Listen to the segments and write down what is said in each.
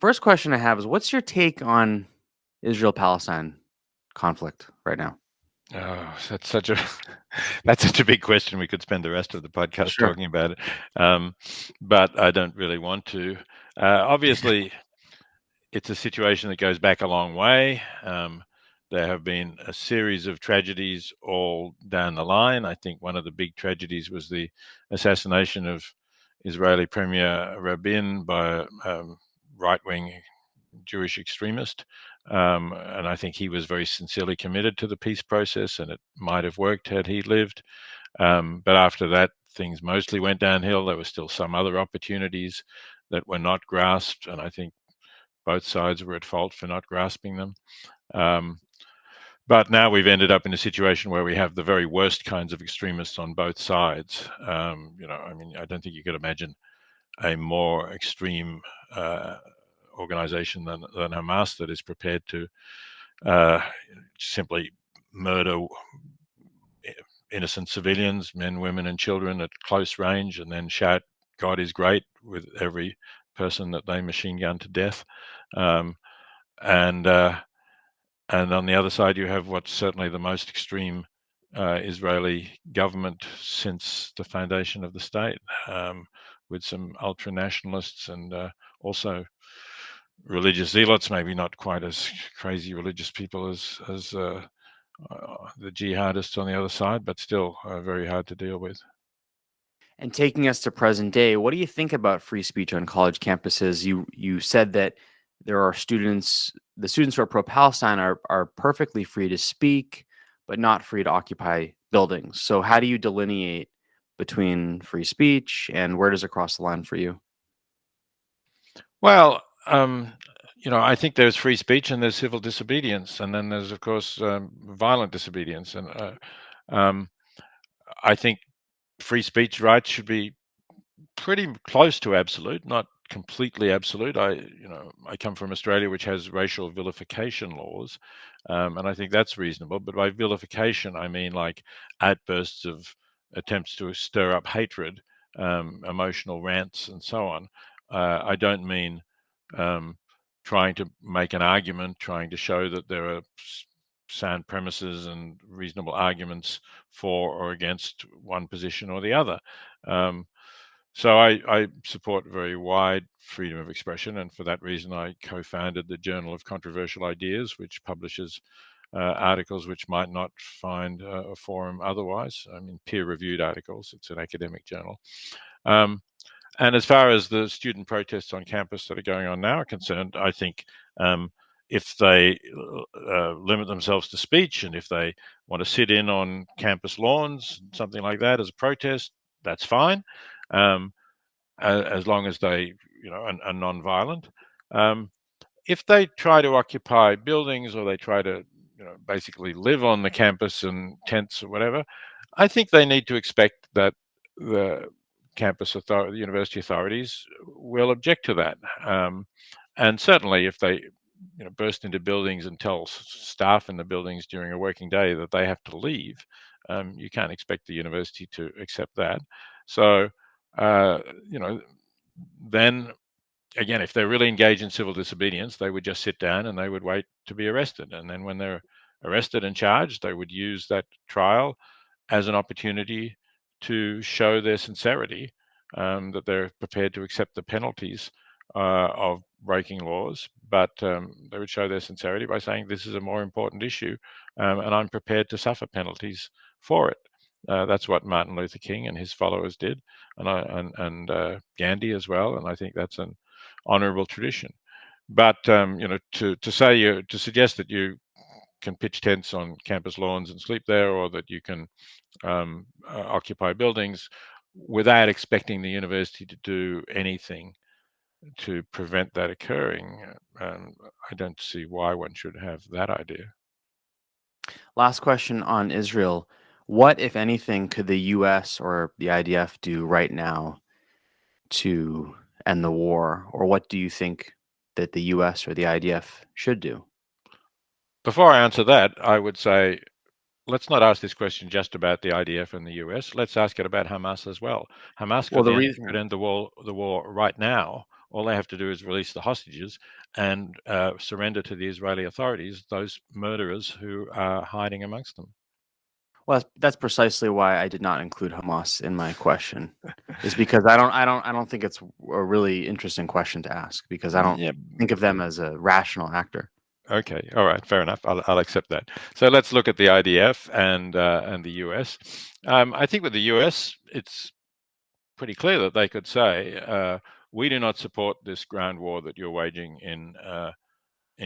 First question I have is, what's your take on Israel-Palestine conflict right now? Oh, that's such a that's such a big question. We could spend the rest of the podcast Sure. talking about it, but I don't really want to. Obviously, it's a situation that goes back a long way. There have been a series of tragedies all down the line. I think one of the big tragedies was the assassination of Israeli Premier Rabin by a right-wing Jewish extremist. And I think he was very sincerely committed to the peace process, and it might have worked had he lived. But after that, things mostly went downhill. There were still some other opportunities that were not grasped, and I think both sides were at fault for not grasping them. Um, but now we've ended up in a situation where we have the very worst kinds of extremists on both sides. I mean, I don't think you could imagine a more extreme organization than Hamas that is prepared to uh, simply murder innocent civilians, men, women, and children at close range, and then shout, "God is great," with every person that they machine gun to death. Um, and and on the other side, you have what's certainly the most extreme Israeli government since the foundation of the state, with some ultra nationalists and also religious zealots, maybe not quite as crazy religious people as the jihadists on the other side, but still very hard to deal with. And taking us to present day, what do you think about free speech on college campuses? You said that there are the students who are pro-Palestine are perfectly free to speak, but not free to occupy buildings. So how do you delineate between free speech and where does it cross the line for you? Well, I think there's free speech and there's civil disobedience, and then there's, of course, violent disobedience. And um, I think free speech rights should be pretty close to absolute, not completely absolute. I come from Australia, which has racial vilification laws, and I think that's reasonable. But by vilification, I mean like outbursts of attempts to stir up hatred, emotional rants, and so on. I don't mean um, trying to make an argument, trying to show that there are sound premises and reasonable arguments for or against one position or the other. Um, so I support very wide freedom of expression, and for that reason, I co-founded the Journal of Controversial Ideas, which publishes articles which might not find a forum otherwise. I mean, peer-reviewed articles. It's an academic journal. Um, and as far as the student protests on campus that are going on now are concerned, I think if they limit themselves to speech and if they want to sit in on campus lawns, something like that as a protest, that's fine. Um, as long as they, are non-violent. Um, if they try to occupy buildings or they try to, basically live on the campus in tents or whatever, I think they need to expect that the the university authorities will object to that. And certainly, if they, burst into buildings and tell staff in the buildings during a working day that they have to leave, you can't expect the university to accept that. So, uh, you know, then again, if they're really engaged in civil disobedience, they would just sit down and they would wait to be arrested. And then when they're arrested and charged, they would use that trial as an opportunity to show their sincerity, that they're prepared to accept the penalties of breaking laws, but they would show their sincerity by saying, "This is a more important issue, and I'm prepared to suffer penalties for it." That's what Martin Luther King and his followers did, and Gandhi as well. And I think that's an honourable tradition. But to suggest that you can pitch tents on campus lawns and sleep there, or that you can occupy buildings without expecting the university to do anything to prevent that occurring, I don't see why one should have that idea. Last question on Israel. What, if anything, could the US or the IDF do right now to end the war? Or what do you think that the US or the IDF should do? Before I answer that, I would say let's not ask this question just about the IDF and the US. Let's ask it about Hamas as well. Hamas Well, could the end, reason, could end the war right now, all they have to do is release the hostages and surrender to the Israeli authorities those murderers who are hiding amongst them. Well, that's precisely why I did not include Hamas in my question, is because I don't think it's a really interesting question to ask because I don't Yeah. think of them as a rational actor. Okay. All right. Fair enough. I'll accept that. So let's look at the IDF and the US. I think with the US, it's pretty clear that they could say, we do not support this ground war that you're waging in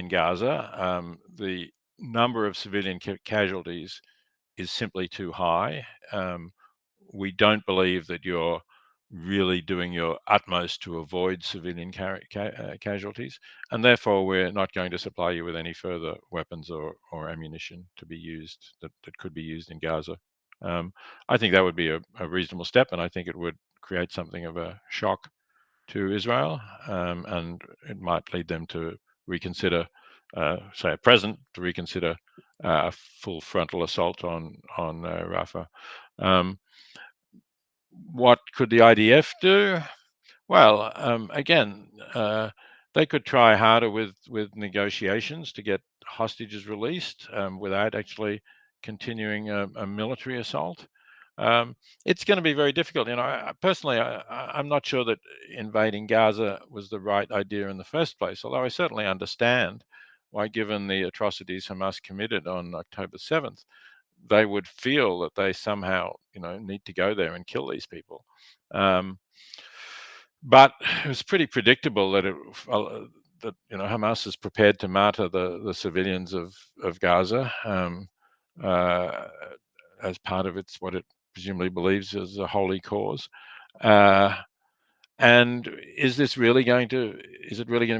Gaza. The number of civilian casualties is simply too high. We don't believe that you're really doing your utmost to avoid civilian casualties, and therefore we're not going to supply you with any further weapons or ammunition to be used that could be used in Gaza. I think that would be a reasonable step, and I think it would create something of a shock to Israel, and it might lead them to reconsider, say at present, to reconsider a full frontal assault on Rafah. What could the IDF do? Well, again, they could try harder with negotiations to get hostages released without actually continuing a military assault. It's going to be very difficult. You know, personally, I'm not sure that invading Gaza was the right idea in the first place, although I certainly understand why, given the atrocities Hamas committed on October 7th, they would feel that they somehow, need to go there and kill these people. But it was pretty predictable that Hamas is prepared to martyr the civilians of Gaza uh, as part of what it presumably believes is a holy cause. And is it really going to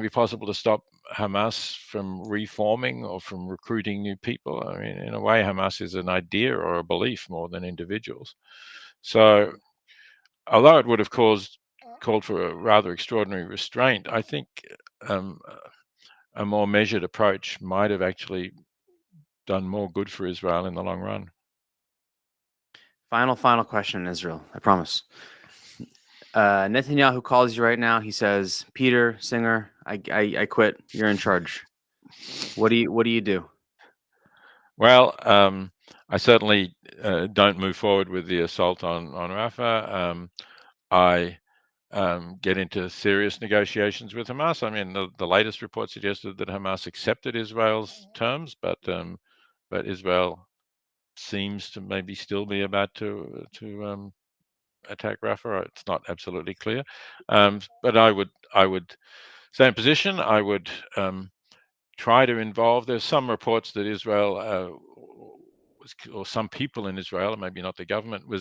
be possible to stop Hamas from reforming or from recruiting new people? I mean, in a way, Hamas is an idea or a belief more than individuals. So, although it would have called for a rather extraordinary restraint, I think a more measured approach might have actually done more good for Israel in the long run. Final question in Israel, I promise. Netanyahu calls you right now. He says, "Peter, Singer, I quit. You're in charge." What do you do? Well, I certainly don't move forward with the assault on Rafah. I get into serious negotiations with Hamas. I mean, the latest report suggested that Hamas accepted Israel's terms, but Israel seems to maybe still be about to attack Rafah. It's not absolutely clear, but I would stay in position. I would try to involve. There's some reports that Israel or some people in Israel, maybe not the government, were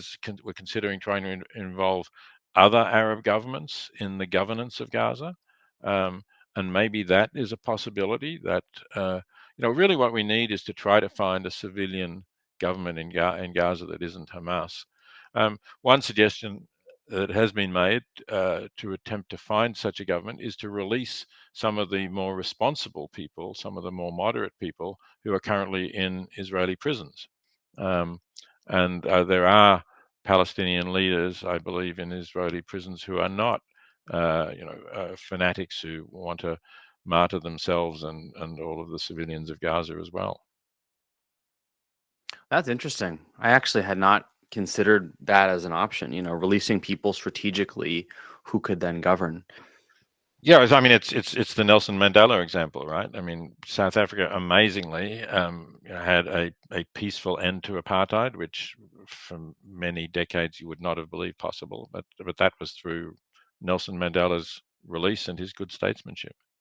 considering trying to involve other Arab governments in the governance of Gaza, and maybe that is a possibility. That really what we need is to try to find a civilian government in Gaza that isn't Hamas. One suggestion that has been made to attempt to find such a government is to release some of the more responsible people, some of the more moderate people who are currently in Israeli prisons. And there are Palestinian leaders, I believe, in Israeli prisons who are not, fanatics who want to martyr themselves and all of the civilians of Gaza as well. That's interesting. I actually had not considered that as an option, releasing people strategically who could then govern. Yeah, I mean, it's the Nelson Mandela example, right? I mean, South Africa amazingly had a peaceful end to apartheid, which for many decades you would not have believed possible, but that was through Nelson Mandela's release and his good statesmanship.